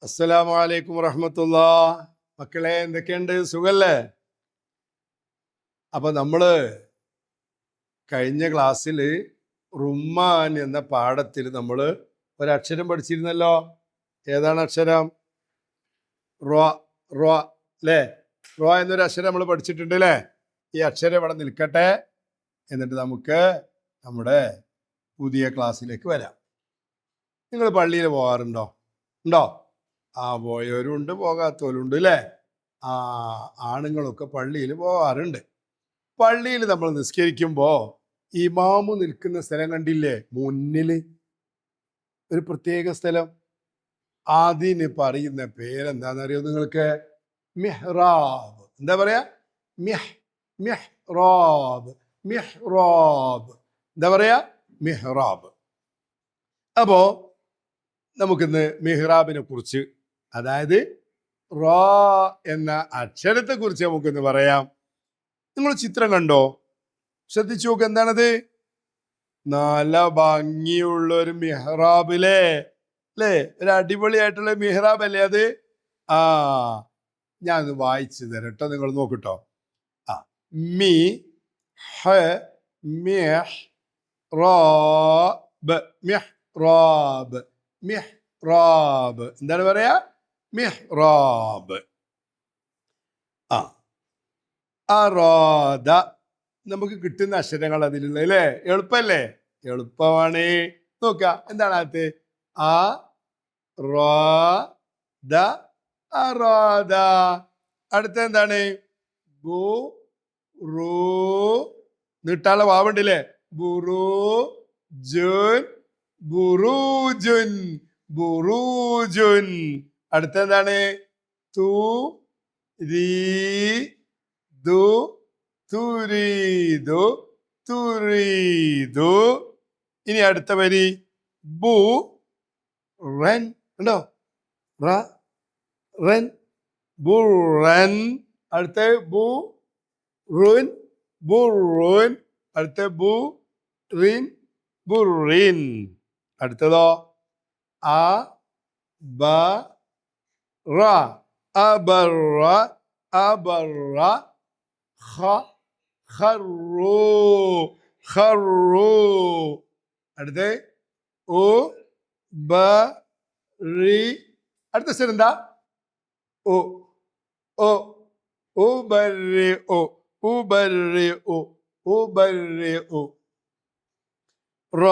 അസ്സലാമു അലൈക്കും വറഹ്മത്തുള്ളാ. മക്കളെ, എന്തൊക്കെയുണ്ട്? സുഖല്ലേ? അപ്പൊ നമ്മള് കഴിഞ്ഞ ക്ലാസ്സിൽ റുമ്മാൻ എന്ന പാഠത്തിൽ നമ്മൾ ഒരക്ഷരം പഠിച്ചിരുന്നല്ലോ. ഏതാണ് അക്ഷരം? റോ. റോ അല്ലേ? റോ എന്നൊരു അക്ഷരം നമ്മൾ പഠിച്ചിട്ടുണ്ട് അല്ലേ? ഈ അക്ഷരം ഇവിടെ നിൽക്കട്ടെ, എന്നിട്ട് നമുക്ക് നമ്മുടെ പുതിയ ക്ലാസ്സിലേക്ക് വരാം. നിങ്ങൾ പള്ളിയിൽ പോകാറുണ്ടോ? ഉണ്ടോ? പോയവരും ഉണ്ട്, പോകാത്തവരും ഉണ്ട് അല്ലേ? ആണുങ്ങളൊക്കെ പള്ളിയിൽ പോകാറുണ്ട്. പള്ളിയിൽ നമ്മൾ നിസ്കരിക്കുമ്പോൾ ഇമാമു നിൽക്കുന്ന സ്ഥലം കണ്ടില്ലേ? മുന്നിൽ ഒരു പ്രത്യേക സ്ഥലം. അതിന് പറയുന്ന പേരെന്താണെന്നറിയോ നിങ്ങൾക്ക്? മിഹ്റാബ്. എന്താ പറയാ? മിഹ്റാബ്. മിഹ്റാബ്. എന്താ പറയാ? മിഹ്റാബ്. അപ്പോ നമുക്കിന്ന് മിഹ്റാബിനെ കുറിച്ച്, അതായത് റോ എന്ന അക്ഷരത്തെ കുറിച്ച് നമുക്കിന്ന് പറയാം. നിങ്ങൾ ചിത്രം കണ്ടോ? ശ്രദ്ധിച്ചു നോക്ക്. എന്താണത്? നല്ല ഭംഗിയുള്ള ഒരു മിഹ്റാബിലെ അല്ലേ? ഒരു അടിപൊളിയായിട്ടുള്ള മിഹ്റാബ് അല്ലേ അത്? ഞാൻ ഒന്ന് വായിച്ചു തരാം കേട്ടോ, നിങ്ങൾ നോക്കിട്ടോ. മി ഹ മിഹ് റാബ്. മിഹ്റാബ്. മിഹ്റാബ്. എന്താണ് പറയാ? മിഹ്റാബ്. അറാദ. നമുക്ക് കിട്ടുന്ന അക്ഷരങ്ങൾ അതിലുള്ള അല്ലേ? എളുപ്പല്ലേ? എളുപ്പമാണ്. നോക്ക, എന്താണ് അകത്ത്? ആ റ അറാദ. അടുത്ത എന്താണ്? ബു റൂ. നീട്ടാനുള്ള വാവുണ്ടല്ലേ? ബുറു ജുൻ. ബുറൂജുൻ. ബുറൂജുൻ. അടുത്ത എന്താണ്? തു രീ ദു. തുരീദു. തുരീദു. ഇനി അടുത്ത വരി ബു റൻ. ഉണ്ടോ? റ റൻ. ബുറൻ. അടുത്ത ബു റുൻ. ബുറുൻ. അടുത്ത ബു റിൻ. ബുറിൻ. അടുത്തതോ? അ ബ റ. അബറ. അബറ. ഖ ഖറു. ഖറു. അടുത്ത ഉ ബ റി. അടുത്ത സ്ഥലം എന്താ? ഓ ഓ ഉബറി. ഓ ഉബറി. ഓ ഉബറി. ഓ റ.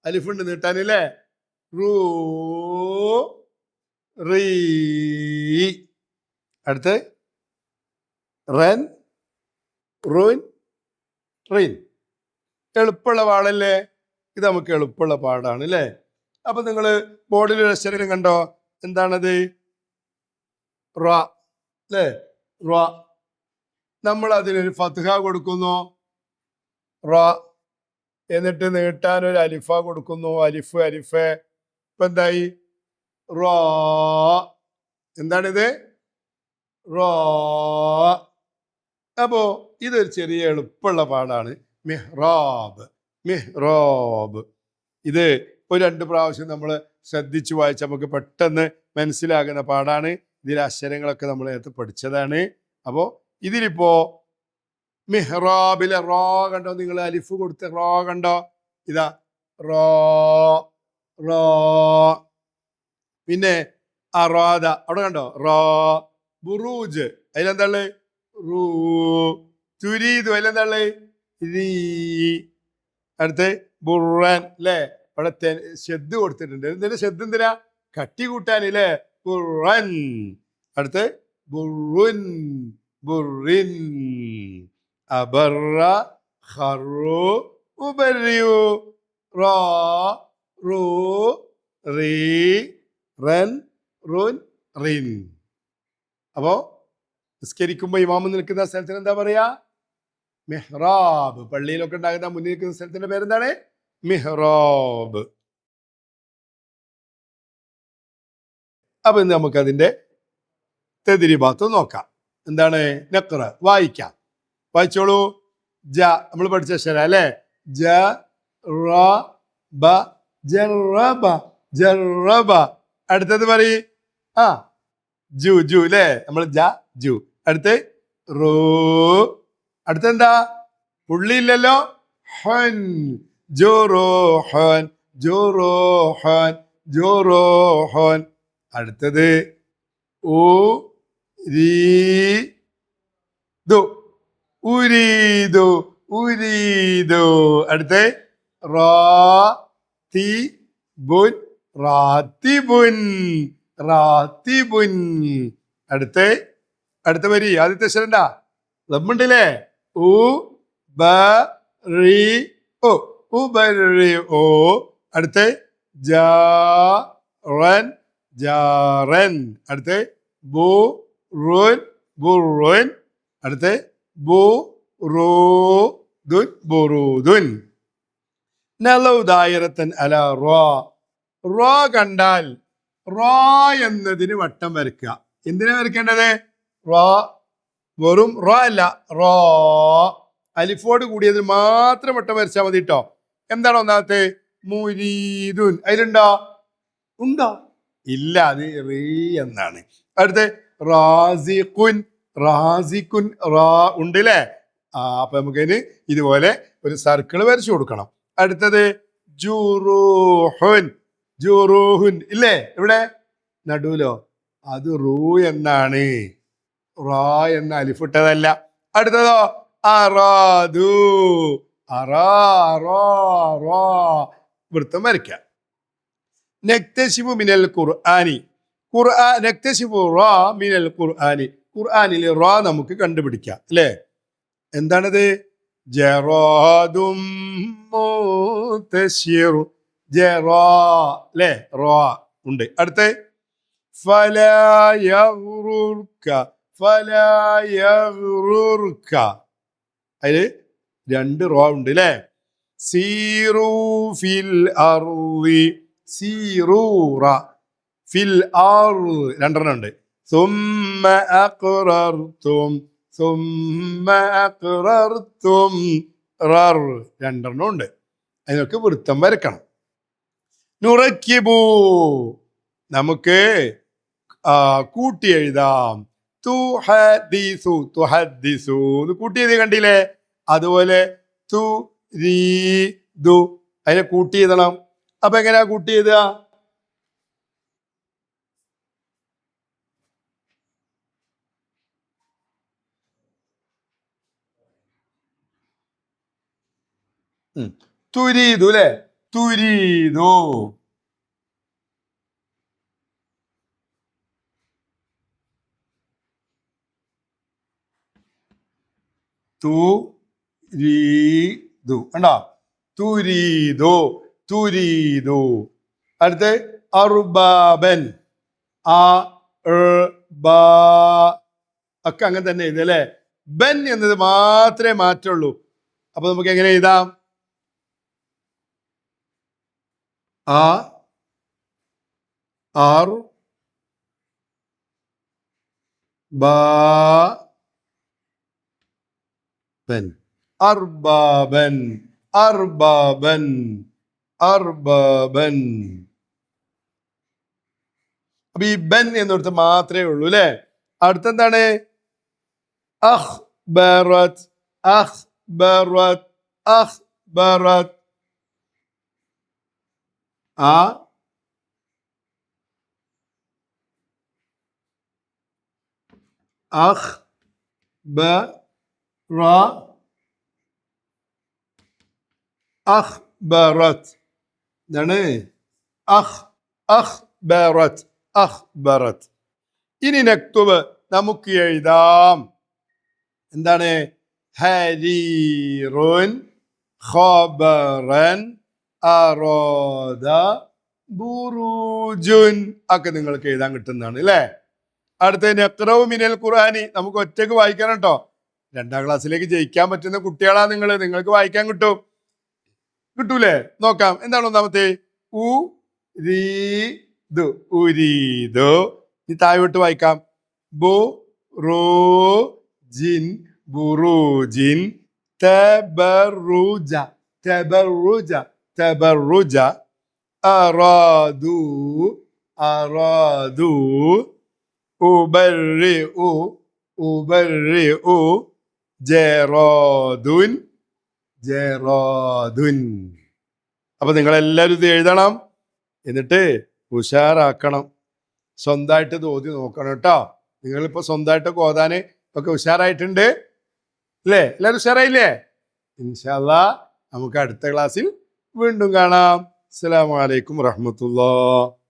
അലിഫുണ്ട് നീട്ടാനല്ലേ? റൂ റീ. അടുത്ത് റൻ റുൻ റിൻ. എളുപ്പമുള്ള പാടല്ലേ? ഇത് നമുക്ക് എളുപ്പമുള്ള പാടാണ് അല്ലേ? അപ്പൊ നിങ്ങൾ ബോർഡിൽ ഒരു അക്ഷരം കണ്ടോ? എന്താണത്? റ അല്ലേ? റ. നമ്മൾ അതിനൊരു ഫത്ഹ കൊടുക്കുന്നു, റ. എന്നിട്ട് നീട്ടാൻ ഒരു അലിഫ കൊടുക്കുന്നു, അലിഫ്. അലിഫ്. ഇപ്പൊ എന്തായി? റോ. എന്താണിത്? റോ. അപ്പോ ഇതൊരു ചെറിയ എളുപ്പമുള്ള പാടാണ്. മിഹ്റാബ്. മിഹ്റാബ്. ഇത് ഒരു 2 പ്രാവശ്യം നമ്മൾ ശ്രദ്ധിച്ചു വായിച്ച് നമുക്ക് പെട്ടെന്ന് മനസ്സിലാകുന്ന പാടാണ്. ഇതിലെ അക്ഷരങ്ങളൊക്കെ നമ്മൾ നേരത്തെ പഠിച്ചതാണ്. അപ്പോൾ ഇതിലിപ്പോ മിഹ്റാബിലെ റോ കണ്ടോ? നിങ്ങൾ അലിഫ് കൊടുത്ത റോ കണ്ടോ? ഇതാ റോ. റോ. പിന്നെ അറാദ. അവിടെ കണ്ടോ? റോ. ബുറൂജ്. അതിലെന്താള്? റൂ. തുരീദ്. അതിലെന്താള്? രീ. അടുത്ത് ബുറൻ അല്ലേ? അവിടെ ഷെദ് കൊടുത്തിട്ടുണ്ട്. എന്തിനാ ഷെദ്? എന്തിനാ? കട്ടി കൂട്ടാനില്ലേ? ബുറൻ. അടുത്ത് ബുറുൻ. ബുറിൻ. അബറ ഖറു ഉബറിയു. റോ റൂ റീ റൻ റുൻ റിൻ. അപ്പോ നിസ്കരിക്കുമ്പോ ഇമാമ് നിൽക്കുന്ന സ്ഥലത്തിന് എന്താ പറയാ? മിഹ്റാബ്. പള്ളിയിലൊക്കെ ഉണ്ടാകുന്ന മുന്നിൽ നിൽക്കുന്ന സ്ഥലത്തിന്റെ പേരെന്താണ്? മിഹ്റാബ്. അപ്പൊ ഇന്ന് നമുക്ക് അതിന്റെ തെദിരിബാത്ത് നോക്കാം. എന്താണ്? നഖ്റ. വായിക്കാം. വായിച്ചോളൂ. ജ. നമ്മൾ പഠിച്ച അക്ഷരം അല്ലേ? ജ റ ബ. ജറബ. ജറബ. അടുത്തത് പറയ്. ആ ജു ജു അല്ലേ, നമ്മൾ ജ ജു. അടുത്ത് റോ. അടുത്തെന്താ? പുള്ളിയില്ലല്ലോ. ഹൻ ജോറോഹൻ ജോറോഹൻ ജോറോഹൻ. അടുത്തത് ഓ രീ ദു ഉരീദു ഉരീദു. അടുത്ത് റാ തി ബുൻ റാത്തിബുൻ റാത്തിബുൻ. അടുത്ത വരി ആദ്യത്തെ അക്ഷരണ്ടാ ദമ്മുണ്ടല്ലേ. ഉ ബ റി ഓ ഉബരി ഓ. അടുത്ത് ജാറൻ ജാറൻ. അടുത്ത് ബു റുൻ ബുറുൻ. അടുത്ത് ബു റൂ ദുൻ ബുറൂദുൻ. നലൗ ദായിറത്തൻ അല റോ. റോ കണ്ടാൽ റോ എന്നതിന് വട്ടം വരയ്ക്കുക. എന്തിനാ വരയ്ക്കേണ്ടത്? റോ വെറും റോ അല്ല, റോ അലിഫോട് കൂടിയതിന് മാത്രം വട്ടം വരച്ചാൽ മതി കേട്ടോ. എന്താണ് ഒന്നാമത്തെ? മുരീദുൻ. അതിലുണ്ടോ? ഉണ്ടോ? ഇല്ല, അത് റീ എന്നാണ്. അടുത്ത് റാസിഖുൻ റാസിഖുൻ റാ ഉണ്ട് അല്ലേ. അപ്പൊ നമുക്കതിന് ഇതുപോലെ ഒരു സർക്കിൾ വരച്ചു കൊടുക്കണം. അടുത്തത് ജുറൂഹുൻ ജുറൂഹുൻ ഇല്ലേ, ഇവിടെ നടുവിലോ? അത് റൂ എന്നാണ്, റാ എന്ന അലിഫിട്ടതല്ല. അടുത്തതോ അറാദു വൃത്തം വരയ്ക്കാം. നക്തശിബു മിനൽ ഖുർആനി നക്തശിബു റാ മിനൽ ഖുർആനി. ഖുർആനിൽ റാ നമുക്ക് കണ്ടുപിടിക്കാം അല്ലേ. എന്താണത്? ജറാദും മുതശിറു ജറാ അല്ലേ, റാ ഉണ്ട്. അടുത്ത് ഫലാ യഗ്റുർക ഫലാ യഗ്റുർക. അതില് രണ്ട് റോ ഉണ്ട് അല്ലേ. സീറു ഫിൽ അർളി സീറൂറ ഫിൽ അർള് രണ്ടെണ്ണം ഉണ്ട്. സുമ്മ അഖ്റർതും സുമ്മ അഖ്റർതും റർ രണ്ടെണ്ണം ഉണ്ട്. അതിനൊക്കെ വൃത്തം വരക്കണം. നുറക്കിബു നമുക്ക് കൂട്ടി എഴുതാം. തുഹദ്ദിസു തുഹദ്ദിസു കൂട്ടി എഴുതി കണ്ടില്ലേ. അതുപോലെ തു രീ ദു അതിനെ കൂട്ടി എഴുതണം. അപ്പൊ എങ്ങനെയാ കൂട്ടി എഴുതുക? തുരീദു അല്ലെ, തുരീദു. തുരീദു കണ്ടോ, തുരീദു തുരീദു. അടുത്ത് അർബാബൻ ഒക്കെ അങ്ങനെ തന്നെ എഴുതുക അല്ലെ. ബൻ എന്നത് മാത്രമേ മാറ്റുള്ളൂ. അപ്പൊ നമുക്ക് എങ്ങനെ എഴുതാം? ആർ ബാബൻ അർബാബൻ അർബാബൻ അർബാബൻ. അപ്പൊ ഈ ബൻ എന്നിടത്ത് മാത്രമേ ഉള്ളൂ അല്ലെ. അടുത്തെന്താണ്? അഖ്ബറത് അഖ്ബറത് അഖ്ബറത്. അഖ്ബറത് എന്താണ്? അഖ്ബറത് അഖ്ബറത്. ഇനി നക്തുബ് നമുക്ക് എഴുതാം. എന്താണ്? ഹരീറുൻ ഖബറൻ അറാദ ബുറൂജുൻ ഒക്കെ നിങ്ങൾക്ക് എഴുതാൻ കിട്ടുന്നതാണ് അല്ലേ. അടുത്ത നഖ്റഉ മിനൽ ഖുർആനി നമുക്ക് ഒറ്റക്ക് വായിക്കണം കേട്ടോ. 2ാം ക്ലാസ്സിലേക്ക് ജയിക്കാൻ പറ്റുന്ന കുട്ടികളാ നിങ്ങൾക്ക് വായിക്കാൻ കിട്ടും. കിട്ടൂലേ? നോക്കാം. എന്താണ് ഒന്നാമത്തെ? ഉ രീ ദു ഉരീദു. ഇനി താഴോട്ട് വായിക്കാം. ബു റൂ ജിൻ ബുറൂജിൻ തബറുജ തബറുജ തബറുജ അറാദു അറാദു ഉബർരിഉ ഉബർരിഉ ജറാദുൻ ജറാദുൻ. അപ്പൊ നിങ്ങളെല്ലാവരും ഇത് എഴുതണം, എന്നിട്ട് ഉഷാറാക്കണം. സ്വന്തമായിട്ട് ഇത് ഓതി നോക്കണം കേട്ടോ. നിങ്ങളിപ്പോ സ്വന്തമായിട്ടൊക്കെ ഓതാന് ഒക്കെ ഉഷാറായിട്ടുണ്ട് അല്ലേ? എല്ലാവരും ഉഷാറായില്ലേ? ഇൻഷാ അല്ലാഹ് നമുക്ക് അടുത്ത ക്ലാസ്സിൽ വീണ്ടും കാണാം. അസ്സലാമു അലൈക്കും വറഹ്മത്തുള്ളാഹി.